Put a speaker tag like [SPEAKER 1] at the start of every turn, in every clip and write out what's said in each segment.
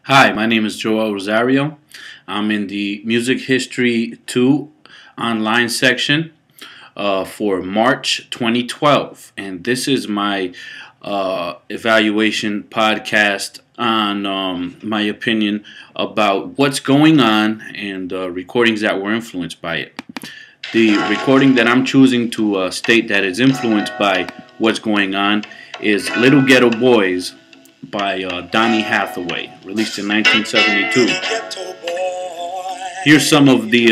[SPEAKER 1] Hi, my name is Joel Rosario. I'm in the Music History 2 online section for March 2012, and this is my evaluation podcast on my opinion about what's going on and recordings that were influenced by it. The recording that I'm choosing to state that is influenced by what's going on is Little Ghetto Boys by Donny Hathaway, released in 1972. Here's some of the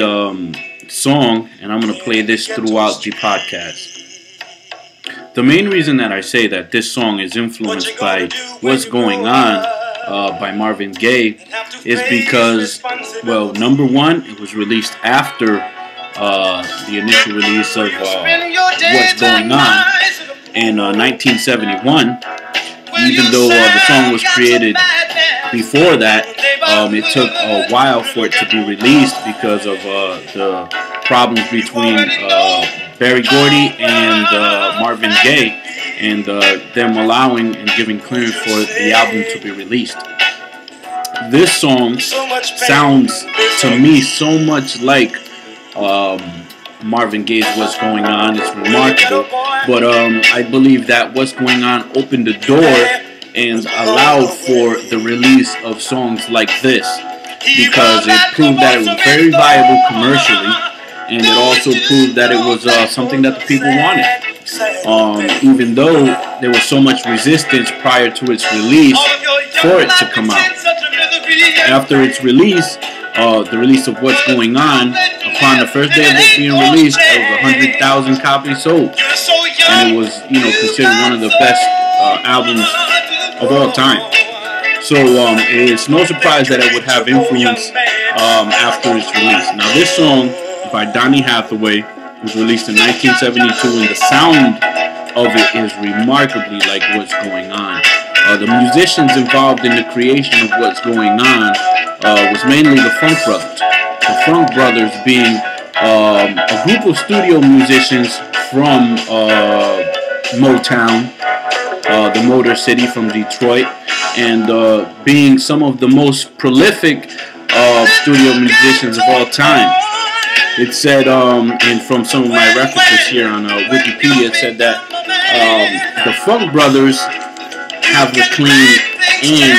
[SPEAKER 1] song, and I'm going to play this throughout the podcast. The main reason that I say that this song is influenced by What's Going On by Marvin Gaye is because, well, number one, it was released after the initial release of What's Going On in 1971. Even though the song was created before that, it took a while for it to be released because of the problems between Berry Gordy and Marvin Gaye, and them allowing and giving clearance for the album to be released. This song sounds to me so much like Marvin Gaye's What's Going On. It's remarkable, but I believe that What's Going On opened the door and allowed for the release of songs like this, because it proved that it was very viable commercially, and it also proved that it was something that the people wanted. Even though there was so much resistance prior to its release for it to come out. After its release, the release of What's Going On, upon the first day of it being released, there was 100,000 copies sold, and it was, considered one of the best albums of all time. So it's no surprise that it would have influence after its release. Now, this song by Donny Hathaway was released in 1972, and the sound of it is remarkably like What's Going On. The musicians involved in the creation of What's Going On was mainly the Funk Brothers. The Funk Brothers being a group of studio musicians from Motown, the Motor City from Detroit, and being some of the most prolific studio musicians of all time. It said, and from some of my references here on Wikipedia, it said that the Funk Brothers have the claim and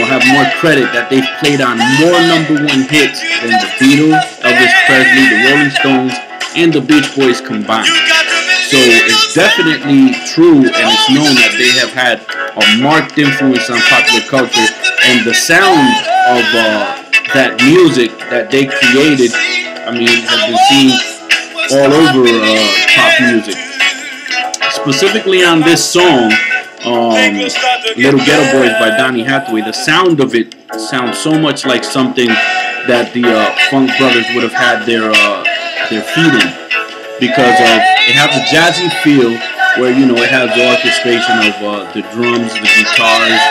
[SPEAKER 1] have more credit that they've played on more #1 hits than the Beatles, Elvis Presley, the Rolling Stones, and the Beach Boys combined. So it's definitely true, and it's known that they have had a marked influence on popular culture, and the sound of that music that they created, has been seen all over pop music. Specifically on this song, Little Ghetto Boys by Donny Hathaway, the sound of it sounds so much like something that the Funk Brothers would have had their feet in, because it has a jazzy feel where it has the orchestration of the drums, the guitars,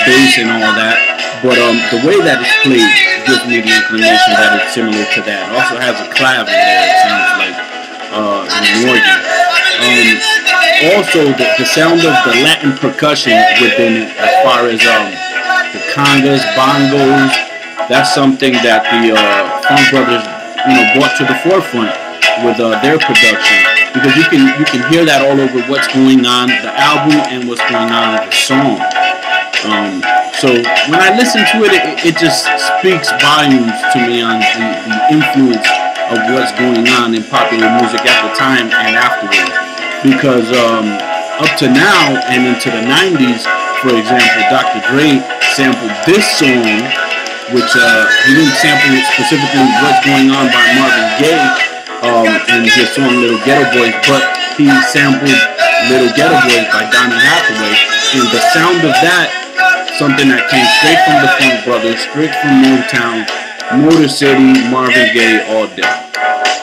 [SPEAKER 1] bass, and all that. But the way that it's played gives me the inclination that it's similar to that. It also has a clav in there. It sounds like an organ. Also, the sound of the Latin percussion within it, as far as the congas, bongos, that's something that the Funk Brothers, brought to the forefront with their production, because you can hear that all over What's Going On, the album, and What's Going On, the song. So when I listen to it, it just speaks volumes to me on the influence of what's going on in popular music at the time and afterwards. Because up to now and into the 90s, for example, Dr. Dre sampled this song, which he didn't sample it specifically What's Going On by Marvin Gaye in his song Little Ghetto Boys, but he sampled Little Ghetto Boys by Donny Hathaway, and the sound of that, something that came straight from the Funk Brothers, straight from Motown, Motor City, Marvin Gaye, all day.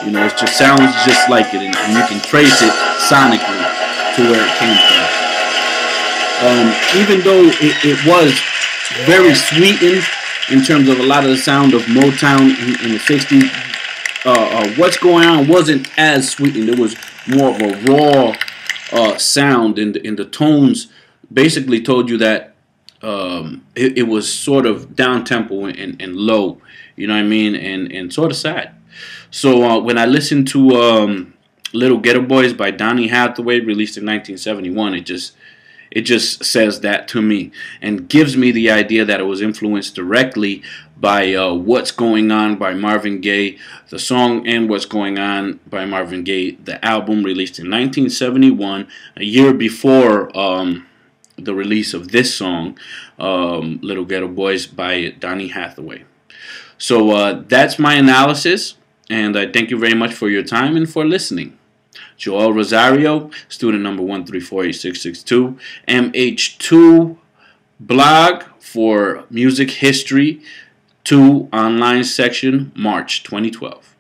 [SPEAKER 1] It just sounds just like it, and you can trace it sonically to where it came from. Even though it was very sweetened in terms of a lot of the sound of Motown in the 60s, What's Going On wasn't as sweetened. It was more of a raw sound, and the tones basically told you that it was sort of down tempo and low, you know what I mean, and sort of sad. So when I listened to Little Ghetto Boys by Donny Hathaway, released in 1971, it just says that to me and gives me the idea that it was influenced directly by What's Going On by Marvin Gaye, the song and What's Going On by Marvin Gaye, the album released in 1971, a year before the release of this song, Little Ghetto Boys by Donny Hathaway. So that's my analysis, and I thank you very much for your time and for listening. Joel Rosario, student number 1348662, MH2 blog for Music History 2 online section, March 2012.